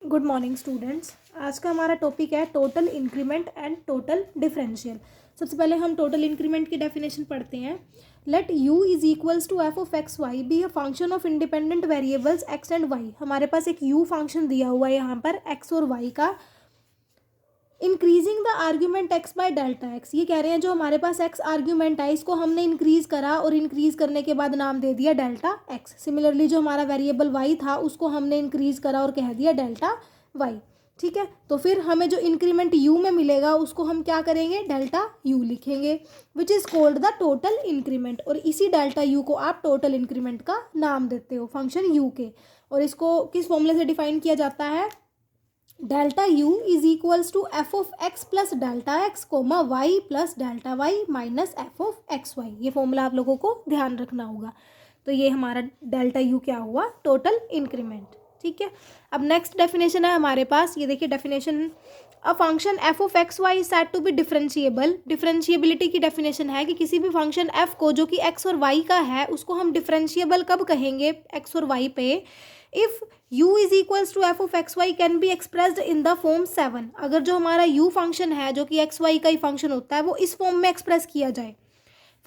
Good morning students. आज का हमारा टॉपिक है total increment and total differential. सबसे पहले हम टोटल इंक्रीमेंट की डेफिनेशन पढ़ते हैं। Let u is equals to F of x y be a function of independent variables x and y। हमारे पास एक u फंक्शन दिया हुआ है यहाँ पर x और y का। Increasing the argument x by delta x, ये कह रहे हैं जो हमारे पास x आर्ग्यूमेंट है इसको हमने इंक्रीज करा और इंक्रीज करने के बाद नाम दे दिया डेल्टा x। सिमिलरली जो हमारा वेरिएबल y था उसको हमने इंक्रीज करा और कह दिया डेल्टा y। ठीक है, तो फिर हमें जो इंक्रीमेंट u में मिलेगा उसको हम क्या करेंगे, डेल्टा u लिखेंगे, which is called the total increment. और इसी डेल्टा u को आप टोटल इंक्रीमेंट का नाम देते हो फंक्शन u के। और इसको किस फॉर्मूले से डिफाइन किया जाता है, delta u is equals to F of x plus delta x comma y plus delta y minus f of x y. ये फॉर्मूला आप लोगों को ध्यान रखना होगा। तो ये हमारा डेल्टा u क्या हुआ, टोटल इंक्रीमेंट। ठीक है, अब नेक्स्ट डेफिनेशन है हमारे पास, ये देखिए definition, a function f of x y said to be differentiable. Differentiability की डेफिनेशन है कि किसी भी फंक्शन एफ को जो कि एक्स और वाई का है उसको हम डिफरेंशिएबल कब कहेंगे, एक्स और वाई पे, if u is equals to F of x y can be expressed in the form 7। अगर जो हमारा u फंक्शन है जो कि एक्स वाई का ही फंक्शन होता है वो इस फॉर्म में एक्सप्रेस किया जाए।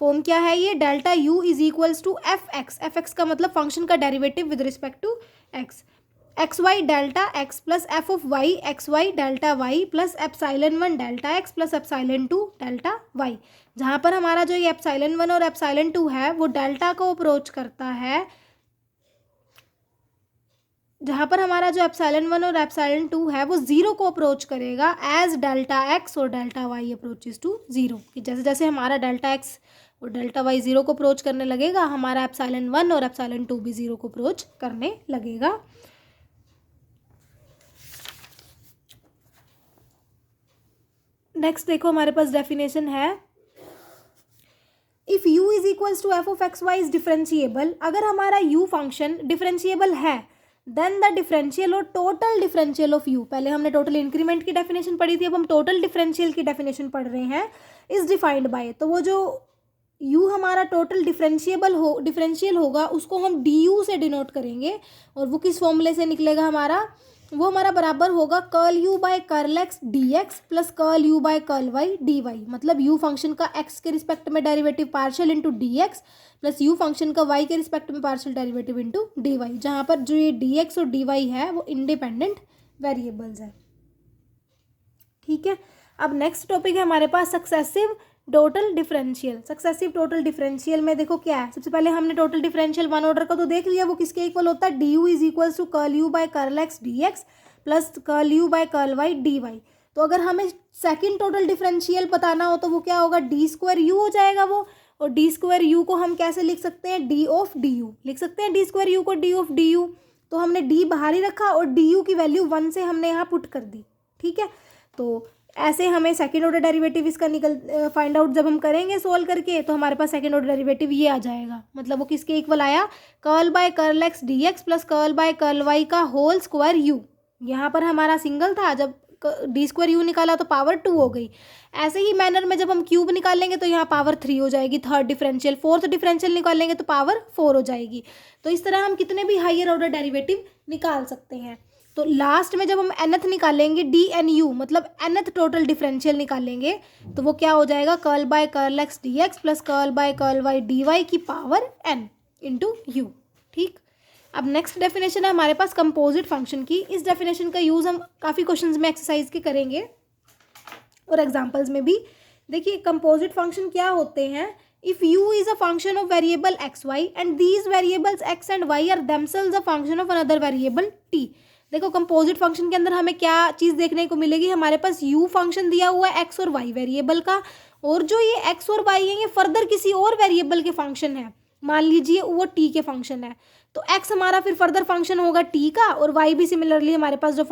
फॉर्म क्या है ये, delta u is equals to f x का मतलब फंक्शन का derivative with respect to x, x y delta x plus f of y x y delta y plus epsilon 1 delta x plus epsilon 2 delta y. जहाँ पर हमारा जो ये epsilon 1 और epsilon 2 है वो डेल्टा को अप्रोच करता है, जहाँ पर हमारा जो एप्साइलन 1 और एप्साइलन 2 है वो जीरो को अप्रोच करेगा एज डेल्टा एक्स और delta y approaches to zero. कि जैसे जैसे हमारा डेल्टा एक्स और डेल्टा वाई जीरो को अप्रोच करने लगेगा हमारा एप्साइलन 1 और एप्साइलन 2 भी जीरो को अप्रोच करने लगेगा। नेक्स्ट देखो हमारे पास डेफिनेशन है, if u is equals to F of x y is differentiable. अगर हमारा u फंक्शन डिफरेंशिएबल है देन द डिफरेंशियल और टोटल डिफरेंशियल ऑफ u, पहले हमने टोटल इंक्रीमेंट की डेफिनेशन पढ़ी थी, अब हम टोटल डिफरेंशियल की डेफिनेशन पढ़ रहे हैं, इज डिफाइंड बाय। तो वो जो u हमारा टोटल डिफरेंशियल होगा उसको हम du से डिनोट करेंगे। और वो किस फॉर्मूले से निकलेगा हमारा, वो हमारा बराबर होगा curl u by curl x dx plus curl u by curl y dy। मतलब u फंक्शन का x के रिस्पेक्ट में derivative partial into dx plus u function का y के रिस्पेक्ट में पार्शियल डेरिवेटिव इंटू dy, जहाँ पर जो ये dx और dy है वो इंडिपेंडेंट वेरिएबल्स है। ठीक है, अब नेक्स्ट टॉपिक है हमारे पास successive total differential. Successive total differential में देखो क्या है, सबसे पहले हमने टोटल डिफरेंशियल वन ऑर्डर का तो देख लिया, वो किसके इक्वल होता है, d u is equals to curl u by curl x d x plus curl u by curl y d y. तो अगर हमें सेकंड टोटल डिफरेंशियल बताना हो तो वो क्या होगा, डी स्क्वायर यू हो जाएगा वो। और डी स्क्वायर यू को हम कैसे लिख सकते हैं, डी ऑफ डी यू लिख सकते हैं डी स्क्वायर यू को डी ऑफ डी यू। तो हमने डी बाहर ही रखा और डी यू की वैल्यू 1 से हमने यहाँ पुट कर दी। ठीक है, तो ऐसे हमें सेकेंड ऑर्डर डेरिवेटिव इसका फाइंड आउट जब हम करेंगे सोल्व करके तो हमारे पास सेकेंड ऑर्डर डेरिवेटिव ये आ जाएगा। मतलब वो किसके इक्वल आया, curl by curl x d x plus curl by curl Y का होल स्क्वायर यू। यहाँ पर हमारा सिंगल था, जब डी स्क्वायर यू निकाला तो पावर 2 हो गई। ऐसे ही मैनर में जब हम क्यूब निकालेंगे तो यहाँ पावर 3 हो जाएगी, थर्ड डिफरेंशियल, फोर्थ डिफरेंशियल निकालेंगे तो पावर 4 हो जाएगी। तो इस तरह हम कितने भी हायर ऑर्डर डेरिवेटिव निकाल सकते हैं। तो लास्ट में जब हम nth निकालेंगे डी एन यू मतलब nth टोटल डिफरेंशियल निकालेंगे तो वो क्या हो जाएगा, curl by curl x d x plus curl by curl y d y की पावर n इंटू यू। ठीक, अब नेक्स्ट डेफिनेशन है हमारे पास कंपोजिट फंक्शन की। इस डेफिनेशन का यूज़ हम काफ़ी क्वेश्चंस में एक्सरसाइज के करेंगे और एग्जाम्पल्स में भी। देखिए कंपोजिट फंक्शन क्या होते हैं, if u is a function of variable x y and these variables x and y are themselves a function of another variable t। देखो कंपोजिट फंक्शन के अंदर हमें क्या चीज़ देखने को मिलेगी, हमारे पास u फंक्शन दिया हुआ है एक्स और वाई वेरिएबल का, और जो ये एक्स और वाई है ये फर्दर किसी और वेरिएबल के फंक्शन है। मान लीजिए वो t के फंक्शन है तो x हमारा फिर फर्दर फंक्शन होगा t का, और y भी सिमिलरली हमारे पास जो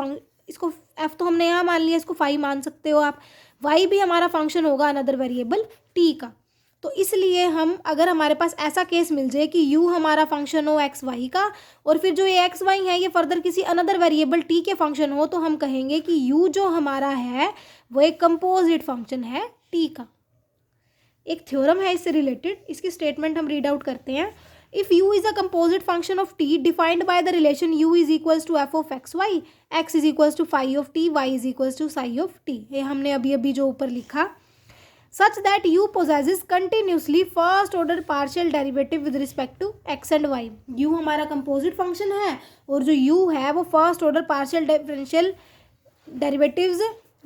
इसको f तो हमने यहाँ मान लिया, इसको फाई मान सकते हो आप, y भी हमारा फंक्शन होगा अनदर वेरिएबल t का। तो इसलिए हम अगर हमारे पास ऐसा केस मिल जाए कि u हमारा फंक्शन हो एक्स वाई का और फिर जो ये एक्स वाई है ये फर्दर किसी अनदर वेरिएबल t के फंक्शन हो, तो हम कहेंगे कि u जो हमारा है वो एक कंपोजिट फंक्शन है t का। एक थ्योरम है इससे रिलेटेड, इसकी स्टेटमेंट हम रीड आउट करते हैं। If u is a composite function of t defined by the relation u is equals to F of x y, x is equals to phi of t, y is equals to psi of t, ये हमने अभी अभी जो ऊपर लिखा, such that u possesses continuously first order partial derivative with respect to x and y। u हमारा composite function है और जो u है वो first order partial differential derivatives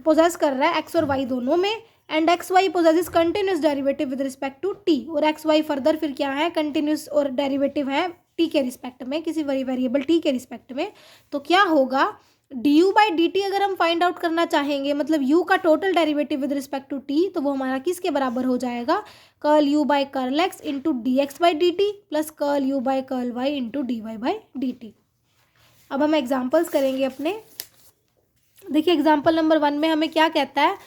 possess कर रहा है x और y दोनों में, and x y possesses continuous derivative with respect to t, और एक्स वाई फर्दर फिर क्या है, कंटिन्यूस और डेरिवेटिव है t के रिस्पेक्ट में, किसी वेरिएबल t के रिस्पेक्ट में। तो क्या होगा, du बाई डी टी अगर हम फाइंड आउट करना चाहेंगे, मतलब u का total derivative with respect to t, तो वो हमारा किसके बराबर हो जाएगा, curl u by curl x into D x by D T plus curl u by curl y into D Y by D T. अब हम एग्जाम्पल्स करेंगे अपने। देखिए एग्जाम्पल नंबर 1 में हमें क्या कहता है,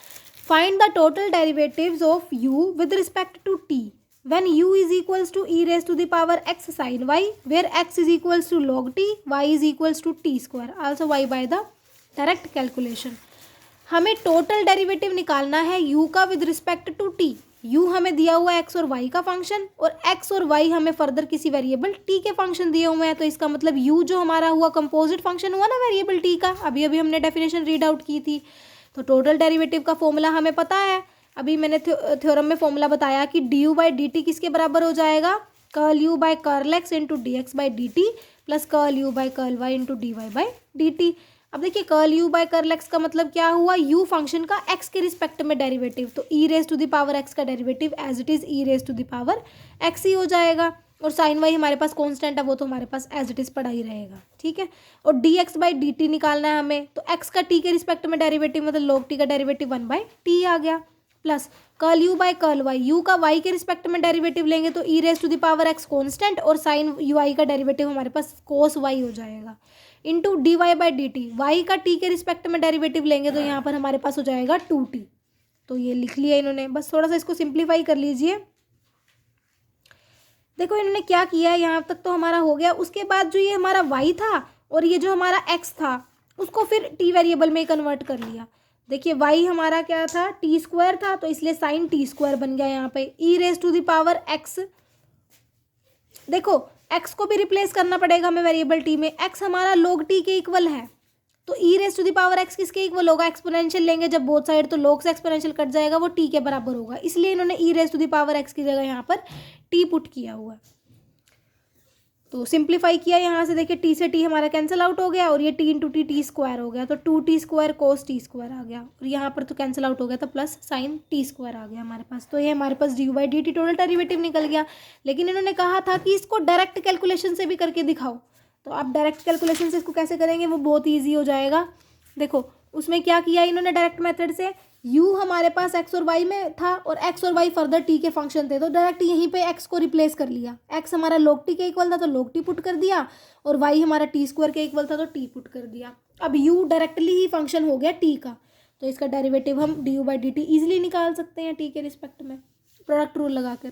find the total derivatives of u with respect to t when u is equals to e raised to the power x sin y, where x is equals to log t, y is equals to t square, also y by the direct calculation. हमें total derivative निकालना है u का with respect to t। u हमें दिया हुआ है x और y का फंक्शन, और x और y हमें फर्दर किसी वेरिएबल t के फंक्शन दिए हुए हैं, तो इसका मतलब u जो हमारा हुआ कंपोजिट फंक्शन हुआ ना वेरिएबल t का, अभी अभी हमने डेफिनेशन रीड आउट की थी। तो टोटल डेरिवेटिव का फॉर्मूला हमें पता है, अभी मैंने थ्योरम में फॉर्मूला बताया कि D U by D T किसके बराबर हो जाएगा, curl U by curl X into D x by D T plus curl U by curl Y into D Y by D T. अब देखिए curl U by curl x का मतलब क्या हुआ, यू फंक्शन का एक्स के respect में derivative, तो E raise to the power X का derivative as it is E raise to the power x ही हो जाएगा, और साइन वाई हमारे पास कांस्टेंट है, वो तो हमारे पास एज इट इज़ पड़ा ही रहेगा, ठीक है। और D x by D T निकालना है हमें, तो एक्स का टी के रिस्पेक्ट में डेरिवेटिव मतलब लॉग टी का डेरिवेटिव 1 बाई टी आ गया, plus curl U by curl Y, U का वाई के रिस्पेक्ट में डेरिवेटिव लेंगे तो E raise to the power X constant, और साइन यू आई का डेरिवेटिव हमारे पास कोस वाई हो जाएगा, into D Y by D T, Y का टी के रिस्पेक्ट में डेरिवेटिव लेंगे तो यहाँ पर हमारे पास हो जाएगा 2t। तो ये लिख लिया इन्होंने, बस थोड़ा सा इसको सिंप्लीफाई कर लीजिए। देखो इन्होंने क्या किया है, यहाँ तक तो हमारा हो गया। उसके बाद जो ये हमारा y था और ये जो हमारा x था उसको फिर t वेरिएबल में कन्वर्ट कर लिया। देखिए y हमारा क्या था, t स्क्वायर था, तो इसलिए साइन t स्क्वायर बन गया यहाँ पे, e raise to the power x। देखो x को भी रिप्लेस करना पड़ेगा हमें वेरिएबल t में, x हमारा log t के इक्वल है, तो e raise to the power x किसके इक्वल होगा, एक्सपोनेंशियल लेंगे जब बोथ साइड तो log से एक्सपोनेंशियल कट जाएगा, वो t के बराबर होगा, इसलिए इन्होंने e raise to the power x की जगह यहाँ पर t पुट किया हुआ है। तो सिंप्लीफाई किया यहाँ से, देखिए t से t हमारा कैंसिल आउट हो गया, और ये t into T T square हो गया, तो 2t square cos t square आ गया, और यहाँ पर तो कैंसिल आउट हो गया, तो प्लस साइन t स्क्वायर आ गया हमारे पास। तो ये हमारे पास D by D T total derivative निकल गया। लेकिन इन्होंने कहा था कि इसको डायरेक्ट कैलकुलेशन से भी करके दिखाओ, तो आप डायरेक्ट कैलकुलेशन से इसको कैसे करेंगे, वो बहुत ईजी हो जाएगा। देखो उसमें क्या किया इन्होंने डायरेक्ट मेथड से, u हमारे पास x और y में था और x और y फर्दर t के फंक्शन थे, तो डायरेक्ट यहीं पे x को रिप्लेस कर लिया। x हमारा log t के इक्वल था तो log t पुट कर दिया, और y हमारा t स्क्वायर के इक्वल था तो t पुट कर दिया। अब u डायरेक्टली ही फंक्शन हो गया t का, तो इसका डेरिवेटिव हम D U by D T easily निकाल सकते हैं t के रिस्पेक्ट में प्रोडक्ट रूल लगाकर।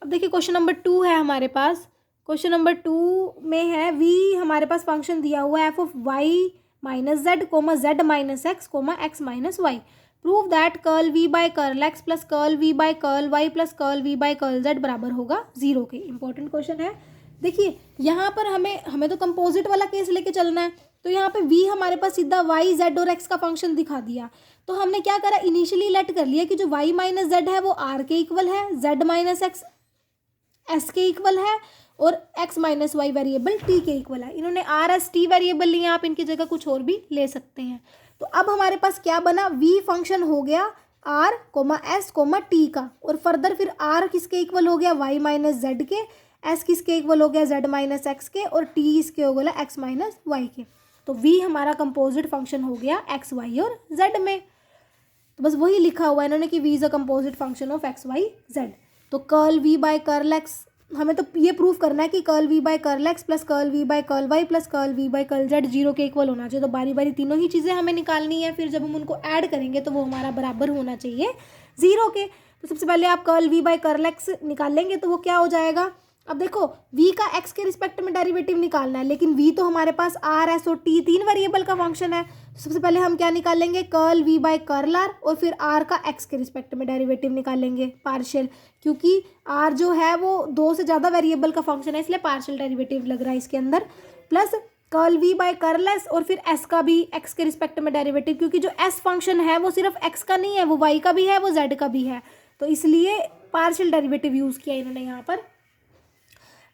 अब देखिए क्वेश्चन नंबर 2 है हमारे पास। क्वेश्चन नंबर 2 में है v हमारे पास फंक्शन दिया हुआ है f of y minus z comma z minus x comma x minus y. Prove that curl v by curl x plus curl v by curl y plus curl v by curl z बराबर होगा 0 के। Important question है। देखिए यहाँ पर हमें तो composite वाला केस लेके चलना है, तो यहाँ पे v हमारे पास सीधा y z और x का फंक्शन दिखा दिया, तो हमने क्या करा, इनिशियली लेट कर लिया कि जो y माइनस जेड है वो r के इक्वल है, z माइनस एक्स s के इक्वल है, और x minus y variable t के इक्वल है। इन्होंने r एस t वेरिएबल लिए, आप इनकी जगह कुछ और भी ले सकते हैं। तो अब हमारे पास क्या बना, v फंक्शन हो गया r comma s comma t का, और फर्दर फिर r किसके इक्वल हो गया, y माइनस जेड के, s किसके इक्वल हो गया, z माइनस एक्स के, और t इसके हो गया x माइनस वाई के। तो v हमारा कंपोजिट फंक्शन हो गया x y और z में। तो बस वही लिखा हुआ है इन्होंने कि v is a composite function of x y z। तो curl v by curl x, हमें तो ये प्रूफ करना है कि curl v by curl x plus curl v by curl y plus curl v by curl z 0 के equal होना चाहिए। तो बारी बारी तीनों ही चीज़ें हमें निकालनी है, फिर जब हम उनको ऐड करेंगे तो वो हमारा बराबर होना चाहिए 0 के। तो सबसे पहले आप curl v by curl x निकालेंगे तो वो क्या हो जाएगा। अब देखो v का x के रिस्पेक्ट में डेरिवेटिव निकालना है, लेकिन v तो हमारे पास r s और t तीन वेरिएबल का फंक्शन है, सबसे पहले हम क्या निकालेंगे, curl v by curl r, और फिर r का x के रिस्पेक्ट में डेरिवेटिव निकालेंगे पार्शियल, क्योंकि r जो है वो 2 से ज़्यादा वेरिएबल का फंक्शन है, इसलिए पार्शियल डेरिवेटिव लग रहा है इसके अंदर। Plus curl v by curl s, और फिर s का भी x के रिस्पेक्ट में डेरिवेटिव, क्योंकि जो s फंक्शन है वो सिर्फ x का नहीं है, वो y का भी है, वो z का भी है, तो इसलिए पार्शियल डेरिवेटिव यूज़ किया इन्होंने यहाँ पर।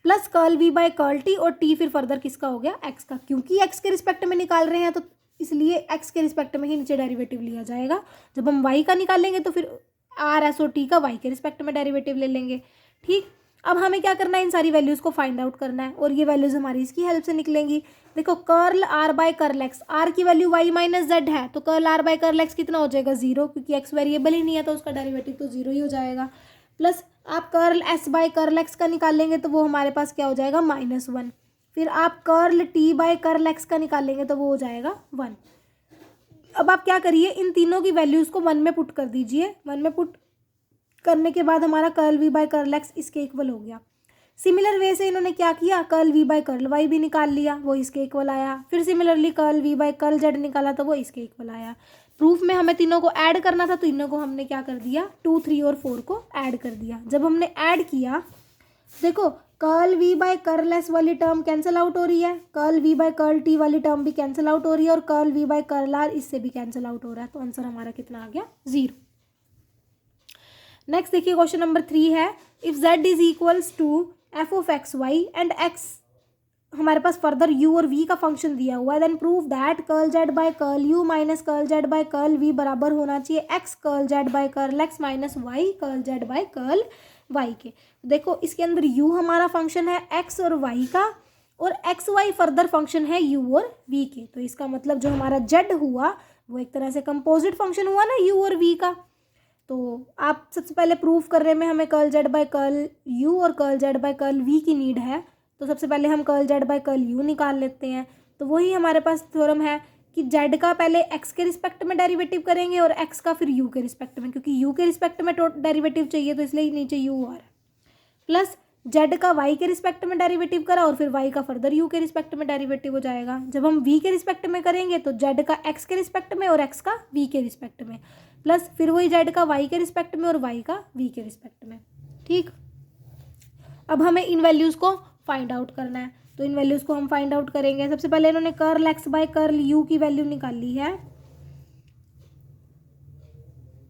Plus curl v by curl t, और t फिर फर्दर किसका हो गया, x का, क्योंकि x के रिस्पेक्ट में निकाल रहे हैं तो इसलिए x के रिस्पेक्ट में ही नीचे डेरिवेटिव लिया जाएगा। जब हम y का निकालेंगे तो फिर r s और t का y के रिस्पेक्ट में डेरिवेटिव ले लेंगे। ठीक, अब हमें क्या करना है, इन सारी वैल्यूज़ को फाइंड आउट करना है, और ये वैल्यूज़ हमारी इसकी हेल्प से निकलेंगी। देखो curl r by curl x, r की वैल्यू y माइनस z है, तो curl r by curl x कितना हो जाएगा, 0, क्योंकि x वेरिएबल ही नहीं है तो उसका डेरिवेटिव तो 0 ही हो जाएगा। प्लस आप curl s by curl x का निकालेंगे तो वो हमारे पास क्या हो जाएगा, -1। फिर आप curl t by curl x का निकालेंगे तो वो हो जाएगा 1। अब आप क्या करिए, इन तीनों की वैल्यूज़ को 1 में पुट कर दीजिए। 1 में पुट करने के बाद हमारा curl v by curl x इसके इक्वल हो गया। सिमिलर वे से इन्होंने क्या किया, curl v by curl y भी निकाल लिया, वो इसके इक्वल आया। फिर similarly curl v by curl z निकाला तो वो इसके इक्वल आया। प्रूफ में हमें तीनों को ऐड करना था, तो तीनों को हमने क्या कर दिया, 2, 3 और 4 को ऐड कर दिया। जब हमने ऐड किया, देखो curl v by curl s वाली टर्म कैंसिल आउट हो रही है, curl v by curl t वाली टर्म भी कैंसिल आउट हो रही है, और curl v by curl r इससे भी कैंसिल आउट हो रहा है, तो आंसर हमारा कितना आ गया, 0। नेक्स्ट देखिए क्वेश्चन नंबर 3 है, if z is equals to f of x y and x हमारे पास फर्दर u और v का फंक्शन दिया हुआ है, then prove that curl z by curl u minus curl z by curl v बराबर होना चाहिए x curl z by curl x minus y curl z by curl y के। देखो इसके अंदर u हमारा फंक्शन है x और y का, और एक्स वाई फर्दर फंक्शन है u और v के, तो इसका मतलब जो हमारा z हुआ वो एक तरह से कंपोजिट फंक्शन हुआ ना u और v का। तो आप सबसे पहले प्रूफ करने में हमें curl z by curl u और curl z by curl v की नीड है, तो सबसे पहले हम curl z by curl u निकाल लेते हैं। तो वही हमारे पास थ्योरम है कि z का पहले x के रिस्पेक्ट में डेरिवेटिव करेंगे और x का फिर u के रिस्पेक्ट में, क्योंकि u के रिस्पेक्ट में डेरिवेटिव चाहिए तो इसलिए नीचे u आ रहा है। प्लस z का y के रिस्पेक्ट में डेरिवेटिव करा और फिर y का फर्दर u के रिस्पेक्ट में डेरिवेटिव हो जाएगा। जब हम v के रिस्पेक्ट में करेंगे तो z का x के रिस्पेक्ट में और x का v के रिस्पेक्ट में, प्लस फिर वही z का y के रिस्पेक्ट में और y का v के रिस्पेक्ट में। ठीक, अब हमें इन वैल्यूज़ को फाइंड आउट करना है, तो इन वैल्यूज़ को हम फाइंड आउट करेंगे। सबसे पहले इन्होंने curl x by curl u की वैल्यू निकाल ली है,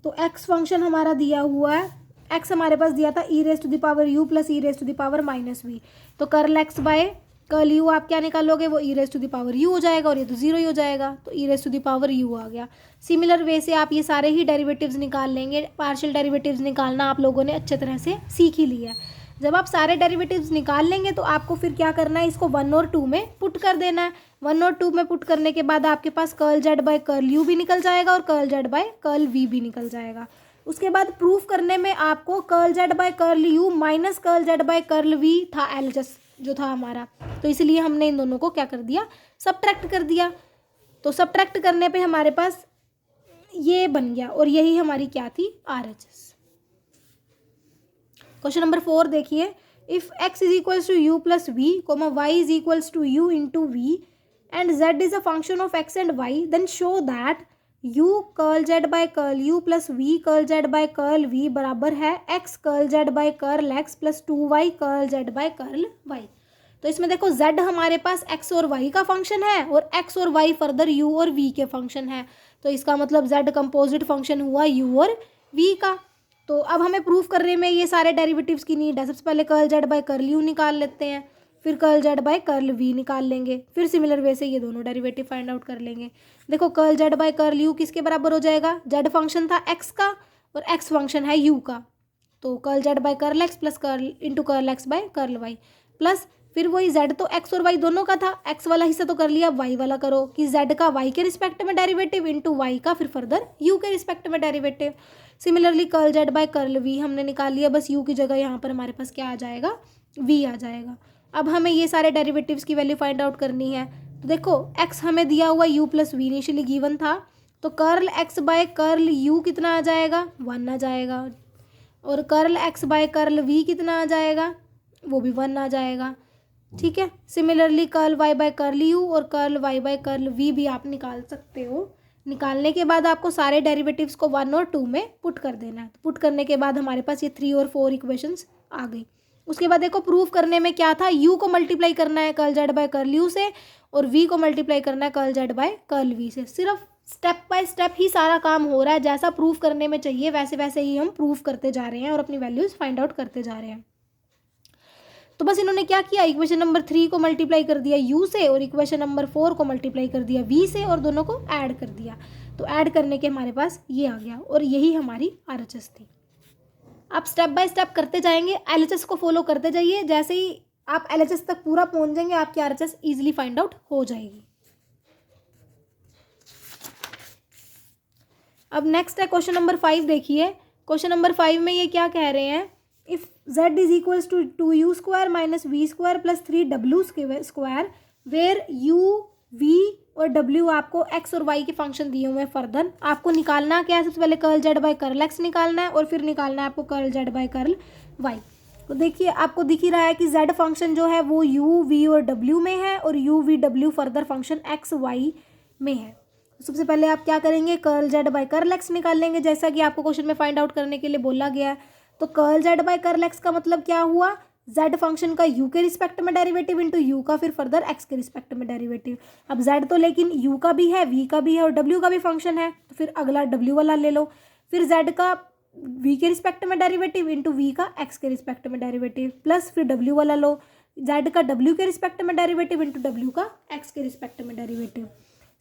तो x फंक्शन हमारा दिया हुआ है, x हमारे पास दिया था e raise to the power u plus e raise to the power minus v, तो curl x by curl u आप क्या निकालोगे, वो e raise to the power u हो जाएगा, और ये तो 0 ही हो जाएगा, तो e raise to the power u आ गया। सिमिलर वे से आप ये सारे ही डेरिवेटिव्स निकाल लेंगे। पार्शियल डेरिवेटिव्स निकालना आप लोगों ने अच्छे तरह से सीख ही लिया है। जब आप सारे डेरिवेटिव्स निकाल लेंगे तो आपको फिर क्या करना है, इसको 1 और 2 में पुट कर देना है। 1 और 2 में पुट करने के बाद आपके पास curl z by curl u भी निकल जाएगा और curl z by curl v भी निकल जाएगा। उसके बाद प्रूफ करने में आपको curl z by curl u minus curl z by curl v था एलजस जो था हमारा, तो इसलिए हमने इन दोनों को क्या कर दिया, सब्ट्रैक्ट कर दिया। तो सब्ट्रैक्ट करने पे हमारे पास ये बन गया, और यही हमारी क्या थी, RHS। क्वेश्चन नंबर 4 देखिए, if x is equals to u plus v comma y is equals to u into v and z is a function of x and y, then show that u curl z by curl u plus v curl z by curl v बराबर है x curl z by curl x plus 2y curl z by curl y। तो इसमें देखो z हमारे पास x और y का function है और x और y फर्दर u और v के फंक्शन है, तो इसका मतलब z कंपोजिट फंक्शन हुआ u और v का। तो अब हमें प्रूफ करने में ये सारे डेरिवेटिव्स की नीड है। सबसे पहले curl z by curl u निकाल लेते हैं, फिर curl z by curl v निकाल लेंगे, फिर सिमिलर वे से ये दोनों डेरिवेटिव फाइंड आउट कर लेंगे। देखो curl z by curl u किसके बराबर हो जाएगा, z फंक्शन था x का और x फंक्शन है u का, तो curl z by curl x plus curl into curl x by curl y, plus फिर वही z तो x और y दोनों का था, x वाला हिस्सा तो कर लिया, y वाला करो कि z का y के रिस्पेक्ट में डेरिवेटिव इंटू y का फिर फर्दर u के रिस्पेक्ट में derivative. Similarly curl z by curl v हमने निकाल लिया, बस u की जगह यहाँ पर हमारे पास क्या आ जाएगा, v आ जाएगा। अब हमें ये सारे डेरिवेटिव्स की वैल्यू फाइंड आउट करनी है। तो देखो x हमें दिया हुआ u plus v initially given था, तो curl x by curl u कितना आ जाएगा, 1 आ जाएगा, और curl x by curl v कितना आ जाएगा, वो भी 1 आ जाएगा। ठीक है। Similarly curl Y by curl U और curl Y by curl V भी आप निकाल सकते हो। निकालने के बाद आपको सारे डेरिवेटिव्स को 1 और 2 में पुट कर देना है। तो पुट करने के बाद हमारे पास ये 3 और 4 इक्वेशंस आ गई। उसके बाद देखो प्रूफ करने में क्या था, यू को मल्टीप्लाई करना है curl Z by curl u से और वी को मल्टीप्लाई करना है curl Z by curl v से। सिर्फ स्टेप बाय स्टेप ही सारा काम हो रहा है, जैसा प्रूफ करने में चाहिए वैसे वैसे ही हम प्रूफ करते जा रहे हैं और अपनी वैल्यूज फाइंड आउट करते जा रहे हैं। तो बस इन्होंने क्या किया, इक्वेशन नंबर 3 को मल्टीप्लाई कर दिया u से और इक्वेशन नंबर 4 को मल्टीप्लाई कर दिया v से और दोनों को ऐड कर दिया। तो ऐड करने के हमारे पास ये आ गया और यही हमारी RHS थी। आप स्टेप बाय स्टेप करते जाएंगे, LHS को फॉलो करते जाइए। जैसे ही आप LHS तक पूरा पहुंच जाएंगे आपकी RHS ईजिली फाइंड आउट हो जाएगी। अब नेक्स्ट है क्वेश्चन नंबर 5। देखिए क्वेश्चन नंबर 5 में ये क्या कह रहे हैं, if z is equals to 2u square minus v square plus 3w square where u v और w आपको x और y के फंक्शन दिए हुए हैं। फर्दर आपको निकालना क्या है, सबसे पहले curl z by curl x निकालना है और फिर निकालना है आपको curl z by curl y। तो देखिए आपको दिख ही रहा है कि z फंक्शन जो है वो u v और w में है और u v w further function x y में है। सबसे पहले आप क्या करेंगे, curl Z by curl x निकाल लेंगे, जैसा कि आपको क्वेश्चन में फाइंड आउट करने के लिए बोला गया है। तो curl Z by curl x का मतलब क्या हुआ, जेड फंक्शन का यू के रिस्पेक्ट में डेरिवेटिव इंटू यू का फिर फर्दर एक्स के रिस्पेक्ट में डेरिवेटिव। अब जेड तो लेकिन यू का भी है, वी का भी है और डब्ल्यू का भी फंक्शन है, तो फिर अगला डब्ल्यू वाला ले लो। फिर जेड का वी के रिस्पेक्ट में डेरिवेटिव इंटू वी का एक्स के रिस्पेक्ट में डेरिवेटिव प्लस फिर डब्ल्यू वाला लो, जेड का डब्ल्यू के रिस्पेक्ट में डेरिवेटिव इंटू डब्ल्यू का एक्स के रिस्पेक्ट में डेरिवेटिव।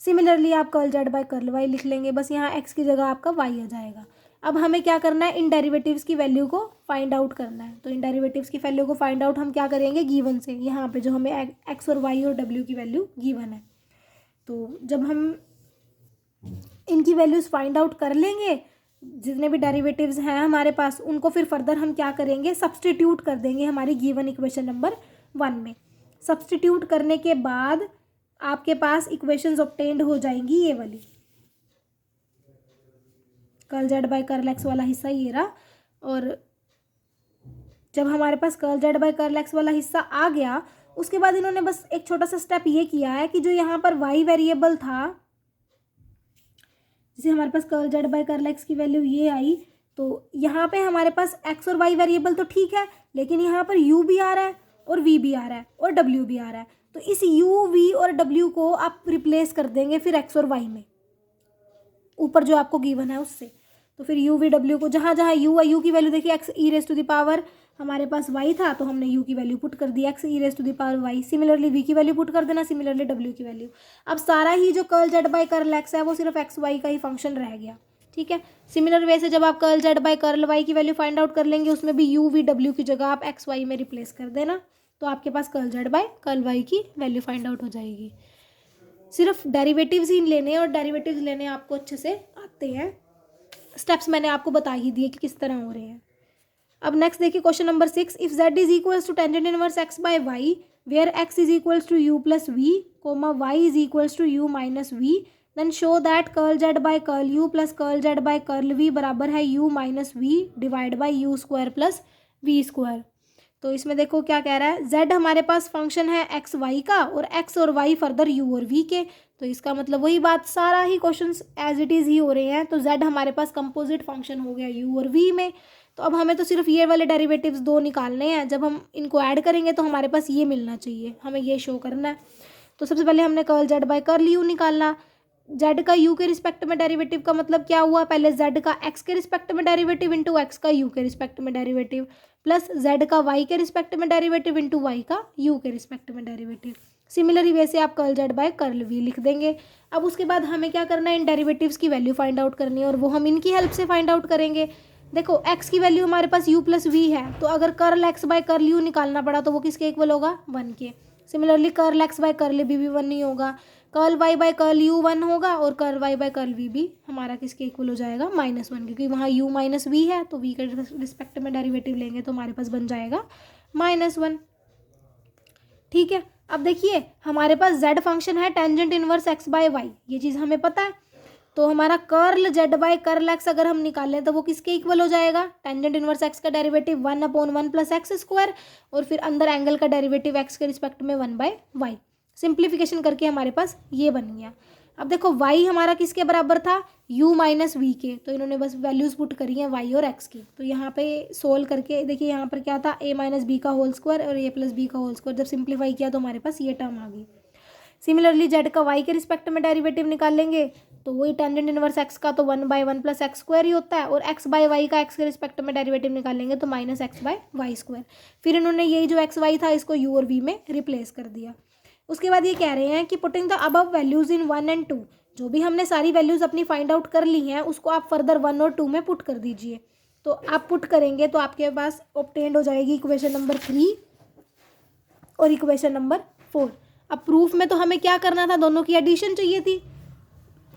सिमिलरली आप curl Z by curl y लिख लेंगे, बस यहाँ एक्स की जगह आपका वाई आ जाएगा। अब हमें क्या करना है, इन डेरिवेटिव्स की वैल्यू को फाइंड आउट करना है। तो इन डेरिवेटिव्स की वैल्यू को फाइंड आउट हम क्या करेंगे, गिवन से, यहाँ पे जो हमें एक्स और वाई और डब्ल्यू की वैल्यू गिवन है। तो जब हम इनकी वैल्यूज़ फाइंड आउट कर लेंगे, जितने भी डेरिवेटिव्स हैं हमारे पास, उनको फिर फर्दर हम क्या करेंगे, सब्सटीट्यूट कर देंगे हमारी गिवन इक्वेशन नंबर 1 में। सब्सटीट्यूट करने के बाद आपके पास इक्वेशंस ऑब्टेन्ड हो जाएंगी ये वाली, curl Z by curl X वाला हिस्सा ये रहा। और जब हमारे पास curl Z by curl X वाला हिस्सा आ गया, उसके बाद इन्होंने बस एक छोटा सा स्टेप ये किया है कि जो यहाँ पर वाई वेरिएबल था, जैसे हमारे पास curl Z by curl X की वैल्यू ये आई, तो यहाँ पे हमारे पास एक्स और वाई वेरिएबल तो ठीक है, लेकिन यहाँ पर यू भी आ रहा है और वी भी आ रहा है और डब्ल्यू भी आ रहा है। तो इस यू वी और डब्ल्यू को आप रिप्लेस कर देंगे फिर एक्स और वाई में, ऊपर जो आपको गिवन है उससे। तो फिर यू वी डब्ल्यू को जहाँ जहाँ यू की वैल्यू देखिए x E raise to the power हमारे पास वाई था, तो हमने यू की वैल्यू पुट कर दी X E raise to the power Y. Similarly V की वैल्यू पुट कर देना, सिमिलरली डब्ल्यू की वैल्यू। अब सारा ही जो curl Z by curl x है वो सिर्फ एक्स वाई का ही फंक्शन रह गया। ठीक है, सिमिलर वे से जब आप curl Z by curl Y की वैल्यू फाइंड आउट कर लेंगे, उसमें भी यू वी डब्ल्यू की जगह आप एक्स वाई में रिप्लेस कर देना, तो आपके पास curl Z by curl Y की वैल्यू फाइंड आउट हो जाएगी। सिर्फ डेरिवेटिव्स ही लेने हैं और डेरिवेटिव्स लेने आपको अच्छे से आते हैं। स्टेप्स मैंने आपको बता ही दिए कि किस तरह हो रहे हैं। अब नेक्स्ट देखिए question number 6, if z is equals to tangent inverse x by y where x is equals to u plus v comma y is equals to u minus v, then show that curl Z by curl u plus curl Z by curl v बराबर है u minus v divide by u square plus v square. तो इसमें देखो क्या कह रहा है, z हमारे पास फंक्शन है एक्स वाई का और x और y फर्दर u और v के। तो इसका मतलब वही बात, सारा ही क्वेश्चंस एज इट इज़ ही हो रहे हैं। तो z हमारे पास कंपोजिट फंक्शन हो गया u और v में। तो अब हमें तो सिर्फ ये वाले डेरिवेटिव्स 2 निकालने हैं। जब हम इनको ऐड करेंगे तो हमारे पास ये मिलना चाहिए, हमें ये शो करना है। तो सबसे पहले हमने curl Z by curl u निकालना। जेड का यू के रिस्पेक्ट में डेरिवेटिव का मतलब क्या हुआ, पहले जेड का एक्स के रिस्पेक्ट में डेरिवेटिव इंटू एक्स का यू के रिस्पेक्ट में डेरिवेटिव प्लस जेड का वाई के रिस्पेक्ट में डेरिवेटिव इंटू वाई का यू के रिस्पेक्ट में डेरिवेटिव। सिमिलरली वैसे आप curl Z by curl v लिख देंगे। अब उसके बाद हमें क्या करना है, इन डेरिवेटिव्स की वैल्यू फाइंड आउट करनी है और वो हम इनकी हेल्प से फाइंड आउट करेंगे। देखो x की वैल्यू हमारे पास u प्लस वी है, तो अगर curl x by curl u निकालना पड़ा तो वो किसके इक्वल होगा, 1 के। Similarly curl x by curl v भी 1 नहीं होगा, curl y by curl u 1 होगा और curl y by curl v भी हमारा किसके इक्वल हो जाएगा, -1, क्योंकि वहाँ u माइनस वी है, तो v के रिस्पेक्ट में डेरिवेटिव लेंगे तो हमारे पास बन जाएगा -1। ठीक है, अब देखिए हमारे पास z फंक्शन है tangent inverse x by y, ये चीज़ हमें पता है। तो हमारा curl z by curl x अगर हम निकालें तो वो किसके इक्वल हो जाएगा, टेंजेंट इनवर्स एक्स का डेरिवेटिव 1/1 प्लस एक्स स्क्वायर, और फिर अंदर एंगल का डेरिवेटिव एक्स के रिस्पेक्ट में 1/y। सिंप्लीफिकेशन करके हमारे पास ये बन गया। अब देखो y हमारा किसके बराबर था, u माइनस वी के, तो इन्होंने बस वैल्यूज पुट करी हैं y और x की। तो यहाँ पे सोल्व करके देखिए यहाँ पर क्या था, a माइनस बी का होल स्क्वायर और a प्लस बी का होल स्क्वायर, जब सिंप्लीफाई किया तो हमारे पास ये टर्म आ गई। सिमिलरली z का y के रिस्पेक्ट में डेरिवेटिव निकालेंगे तो वही टेंजेंट इनवर्स x का तो 1/1 प्लस एक्स स्क्वायर ही होता है, और x बाई वाई का x के रिस्पेक्ट में डेरिवेटिव निकालेंगे तो minus x by y square. फिर इन्होंने यही जो x y था इसको u और v में रिप्लेस कर दिया। उसके बाद ये कह रहे हैं कि putting the above values in 1 and 2, जो भी हमने सारी वैल्यूज अपनी फाइंड आउट कर ली हैं उसको आप फर्दर 1 और 2 में पुट कर दीजिए। तो आप पुट करेंगे तो आपके पास ऑब्टेन्ड हो जाएगी इक्वेशन नंबर 3 और इक्वेशन नंबर 4। अब प्रूफ में तो हमें क्या करना था, दोनों की एडिशन चाहिए थी,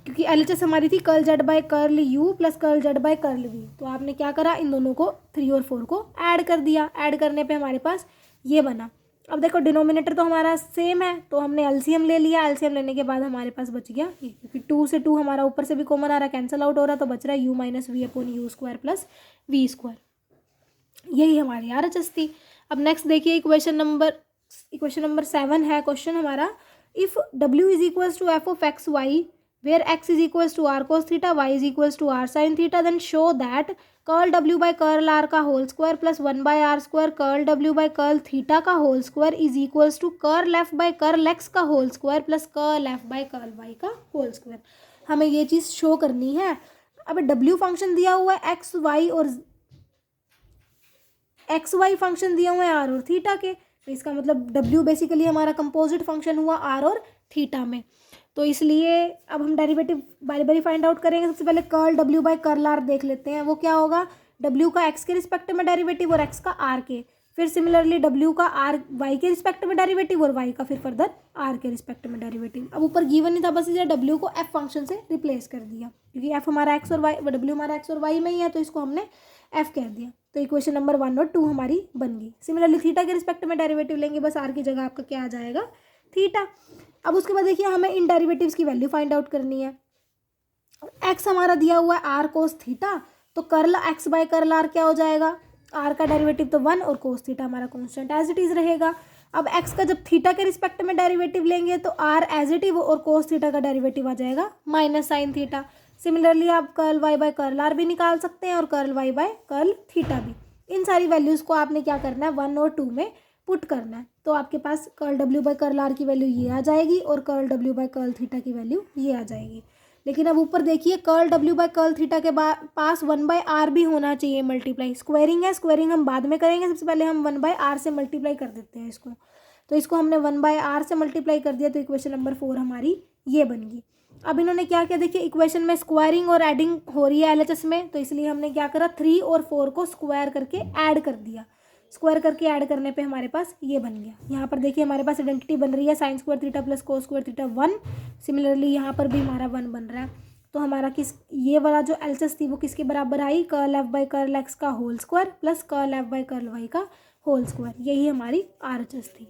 क्योंकि एलएचएस हमारी थी curl Z by curl u plus curl Z by curl v. तो आपने क्या करा, इन दोनों को 3 और 4 को ऐड कर दिया। ऐड करने पे हमारे पास ये बना। अब देखो डिनोमिनेटर तो हमारा सेम है तो हमने एलसीएम ले लिया। एलसीएम लेने के बाद हमारे पास बच गया ये, क्योंकि 2 से 2 हमारा ऊपर से भी कॉमन आ रहा है, कैंसिल आउट हो रहा है, तो बच रहा है u minus v upon u square plus v square. यही हमारी आरएचएस थी। अब नेक्स्ट देखिए इक्वेशन नंबर 7 है क्वेश्चन हमारा, if w is equals to F of x Y where x is equals to R cos theta, y is equals to R sine theta, then show that curl w by curl r का whole square plus 1 by R square curl w by curl theta का whole square is equals to curl f by curl x का whole square plus curl f by curl y का whole square. हमें ये चीज़ show करनी है। अब w function दिया हुआ है एक्स वाई फंक्शन दिया हुआ है आर और थीटा के, तो इसका मतलब w बेसिकली हमारा कंपोजिट फंक्शन हुआ आर और थीटा में। तो इसलिए अब हम डेरिवेटिव बारी बारी फाइंड आउट करेंगे। सबसे पहले curl w by curl r देख लेते हैं, वो क्या होगा, w का x के रिस्पेक्ट में डेरिवेटिव और x का r के, फिर सिमिलरली w का r y के रिस्पेक्ट में डेरिवेटिव और y का फिर फर्दर r के रिस्पेक्ट में डेरिवेटिव। अब ऊपर गिवन नहीं था, बस इसे w को f फंक्शन से रिप्लेस कर दिया, क्योंकि f हमारा x और y, w हमारा x और y में ही है तो इसको हमने f कह दिया। तो इक्वेशन नंबर 1 और 2 हमारी बन गई। सिमिलरली थीटा के रिस्पेक्ट में डेरिवेटिव लेंगे, बस r की जगह आपका क्या आ जाएगा, थीटा। अब उसके बाद देखिए हमें इन डेरिवेटिव्स की वैल्यू फाइंड आउट करनी है। x हमारा दिया हुआ है r कोस थीटा, तो curl x by curl r क्या हो जाएगा, r का डेरिवेटिव तो 1 और कोस थीटा हमारा कांस्टेंट एज इट इज रहेगा। अब x का जब थीटा के रिस्पेक्ट में डेरिवेटिव लेंगे तो r एज इट इज और कोस थीटा का डेरिवेटिव आ जाएगा माइनस साइन थीटा। सिमिलरली आप curl y by curl r भी निकाल सकते हैं और curl y by curl theta भी। इन सारी वैल्यूज़ को आपने क्या करना है, 1 और 2 में पुट करना है। तो आपके पास curl w by curl r की वैल्यू ये आ जाएगी और curl w by curl theta की वैल्यू ये आ जाएगी। लेकिन अब ऊपर देखिए curl w by curl theta के पास 1 बाय r भी होना चाहिए मल्टीप्लाई। स्क्वायरिंग है, स्क्वायरिंग हम बाद में करेंगे, सबसे पहले हम 1 बाय r से मल्टीप्लाई कर देते हैं इसको। तो इसको हमने 1 बाय r से मल्टीप्लाई कर दिया, तो इक्वेशन नंबर 4 हमारी ये बन गई। अब इन्होंने क्या किया, देखिए इक्वेशन में स्क्वायरिंग और एडिंग हो रही है एलएचएस में, तो इसलिए हमने क्या करा, 3 और 4 को स्क्वायर करके ऐड कर दिया। स्क्वायर करके ऐड करने पे हमारे पास ये बन गया। यहाँ पर देखिए हमारे पास आइडेंटिटी बन रही है sine square theta plus cos square theta 1। Similarly यहाँ पर भी हमारा 1 बन रहा है। तो हमारा ये वाला जो एलएचएस थी वो किसके बराबर आई, curl F by curl x का whole square plus curl F by curl Y का होल स्क्वायर। यही हमारी आरएचएस थी।